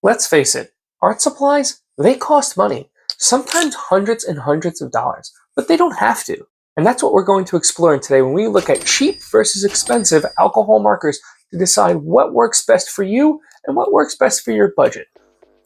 Let's face it, art supplies, they cost money, sometimes hundreds and hundreds of dollars, but they don't have to. And that's what we're going to explore today when we look at cheap versus expensive alcohol markers to decide what works best for you and what works best for your budget.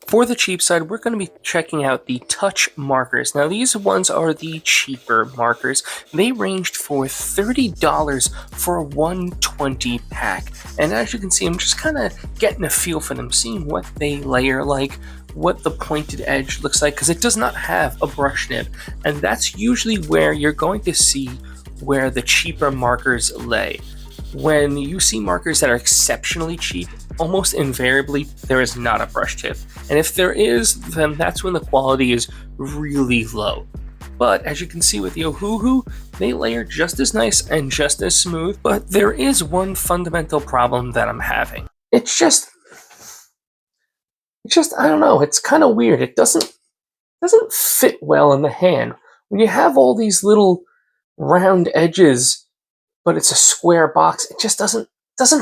For the cheap side, we're going to be checking out the touch markers. Now, these ones are the cheaper markers. They ranged for $30 for a 120 pack. And as you can see, I'm just kind of getting a feel for them, seeing what they layer like, what the pointed edge looks like, because it does not have a brush nib. And that's usually where you're going to see where the cheaper markers lay. When you see markers that are exceptionally cheap, almost invariably there is not a brush tip. And if there is, then that's when the quality is really low. But as you can see with the Ohuhu, they layer just as nice and just as smooth, but there is one fundamental problem that I'm having. It's just, I don't know, it's kind of weird. It doesn't fit well in the hand. When you have all these little round edges, but it's a square box, it just doesn't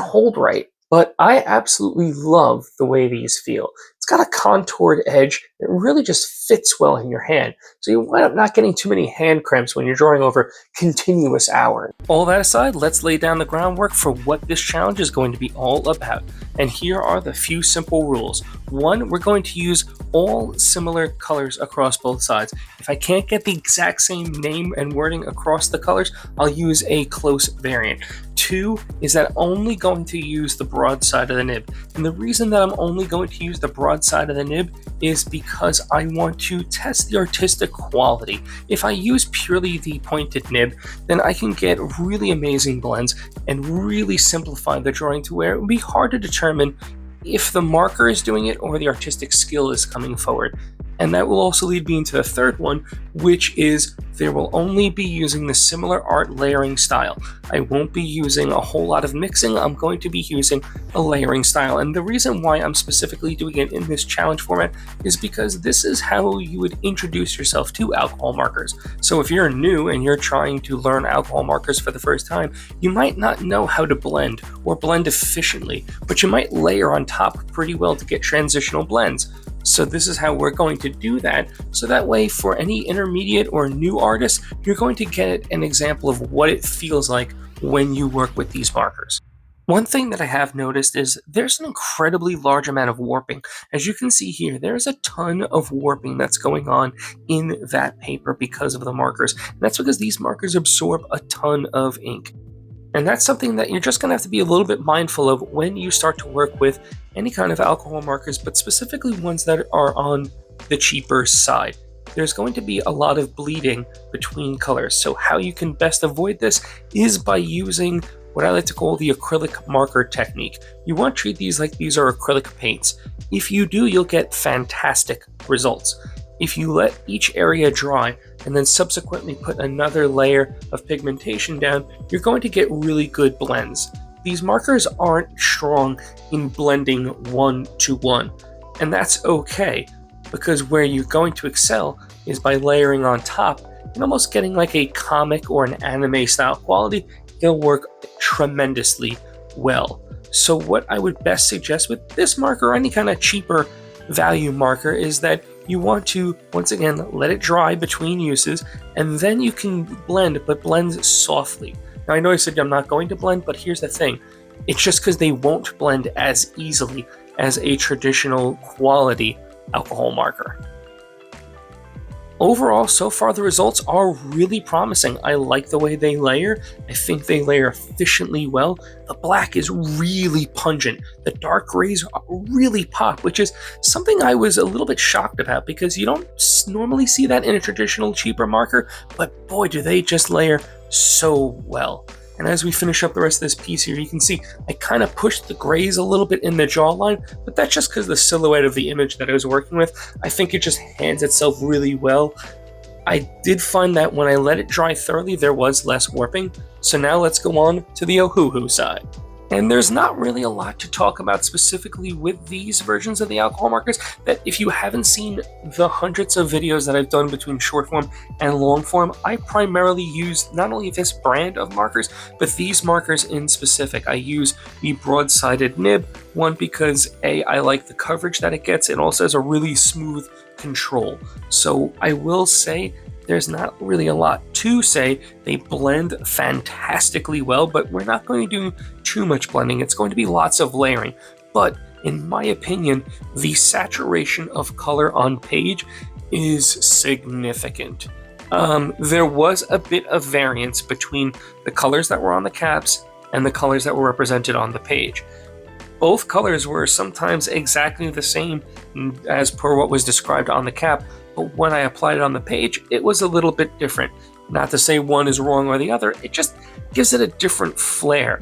hold right. But I absolutely love the way these feel. It's got a contoured edge that really just fits well in your hand. So you wind up not getting too many hand cramps when you're drawing over continuous hours. All that aside, let's lay down the groundwork for what this challenge is going to be all about. And here are the few simple rules. One, we're going to use all similar colors across both sides. If I can't get the exact same name and wording across the colors, I'll use a close variant. Two is that I'm only going to use the broad side of the nib. And the reason that I'm only going to use the broad side of the nib is because I want to test the artistic quality. If I use purely the pointed nib, then I can get really amazing blends and really simplify the drawing to where it would be hard to determine if the marker is doing it or the artistic skill is coming forward. And that will also lead me into the third one, which is there will only be using the similar art layering style. I won't be using a whole lot of mixing. I'm going to be using a layering style. And the reason why I'm specifically doing it in this challenge format is because this is how you would introduce yourself to alcohol markers. So if you're new and you're trying to learn alcohol markers for the first time, you might not know how to blend or blend efficiently, but you might layer on top pretty well to get transitional blends. So this is how we're going to do that. So that way, for any intermediate or new artist, you're going to get an example of what it feels like when you work with these markers. One thing that I have noticed is there's an incredibly large amount of warping. As you can see here, there's a ton of warping that's going on in that paper because of the markers. And that's because these markers absorb a ton of ink. And that's something that you're just going to have to be a little bit mindful of when you start to work with any kind of alcohol markers, but specifically ones that are on the cheaper side. There's going to be a lot of bleeding between colors. So how you can best avoid this is by using what I like to call the acrylic marker technique. You want to treat these like these are acrylic paints. If you do, you'll get fantastic results. If you let each area dry and then subsequently put another layer of pigmentation down, you're going to get really good blends. These markers aren't strong in blending one-to-one, and that's okay, because where you're going to excel is by layering on top and almost getting like a comic or an anime style quality. They'll work tremendously well. So what I would best suggest with this marker or any kind of cheaper value marker is that you want to, once again, let it dry between uses, and then you can blend, but blend softly. Now, I know I said I'm not going to blend, but here's the thing. It's just because they won't blend as easily as a traditional quality alcohol marker. Overall, so far the results are really promising. I like the way they layer. I think they layer efficiently well. The black is really pungent. The dark grays really pop, which is something I was a little bit shocked about because you don't normally see that in a traditional cheaper marker, but boy, do they just layer so well. And as we finish up the rest of this piece here, you can see I kind of pushed the grays a little bit in the jawline, but that's just because the silhouette of the image that I was working with, I think it just hands itself really well. I did find that when I let it dry thoroughly, there was less warping. So now let's go on to the Ohuhu side. And there's not really a lot to talk about specifically with these versions of the alcohol markers, that if you haven't seen the hundreds of videos that I've done between short form and long form, I primarily use not only this brand of markers, but these markers in specific. I use the broad-sided nib, one because A, I like the coverage that it gets, it also has a really smooth control. So I will say there's not really a lot to say. They blend fantastically well, but we're not going to do too much blending. It's going to be lots of layering. But in my opinion, the saturation of color on page is significant. There was a bit of variance between the colors that were on the caps and the colors that were represented on the page. Both colors were sometimes exactly the same as per what was described on the cap, but when I applied it on the page, it was a little bit different. Not to say one is wrong or the other, it just gives it a different flair.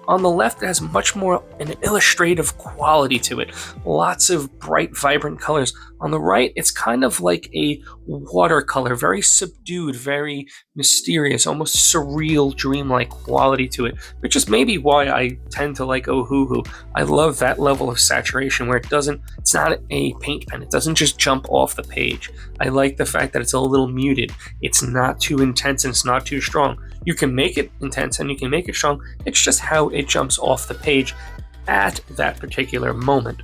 On the left, it has much more an illustrative quality to it. Lots of bright, vibrant colors. On the right, it's kind of like a watercolor, very subdued, very mysterious, almost surreal, dreamlike quality to it, which is maybe why I tend to like Ohuhu. I love that level of saturation where it's not a paint pen. It doesn't just jump off the page. I like the fact that it's a little muted. It's not too intense and it's not too strong. You can make it intense and you can make it strong. It's just how it jumps off the page at that particular moment.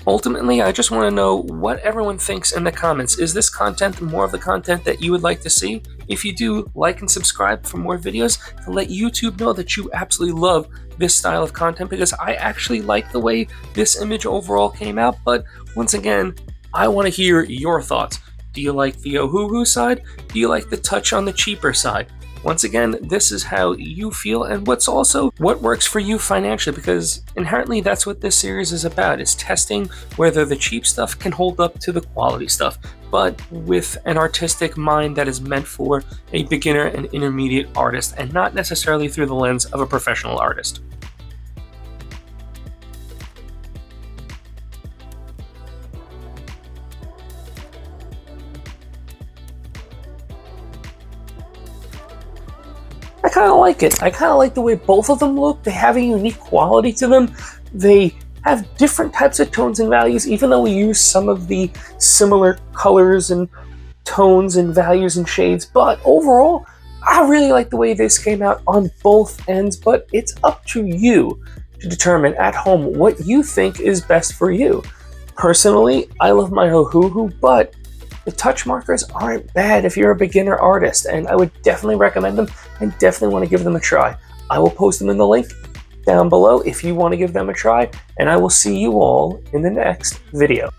Ultimately, I just want to know what everyone thinks in the comments. Is this content more of the content that you would like to see? If you do, like and subscribe for more videos to let YouTube know that you absolutely love this style of content, because I actually like the way this image overall came out. But once again, I want to hear your thoughts. Do you like the Ohuhu side? Do you like the touch on the cheaper side? Once again, this is how you feel and what works for you financially, because inherently that's what this series is about, is testing whether the cheap stuff can hold up to the quality stuff, but with an artistic mind that is meant for a beginner and intermediate artist and not necessarily through the lens of a professional artist. I kind of like it. I kind of like the way both of them look. They have a unique quality to them. They have different types of tones and values, even though we use some of the similar colors and tones and values and shades. But overall, I really like the way this came out on both ends, but it's up to you to determine at home what you think is best for you. Personally, I love my Ohuhu, but the touch markers aren't bad if you're a beginner artist, and I would definitely recommend them and definitely want to give them a try. I will post them in the link down below if you want to give them a try, and I will see you all in the next video.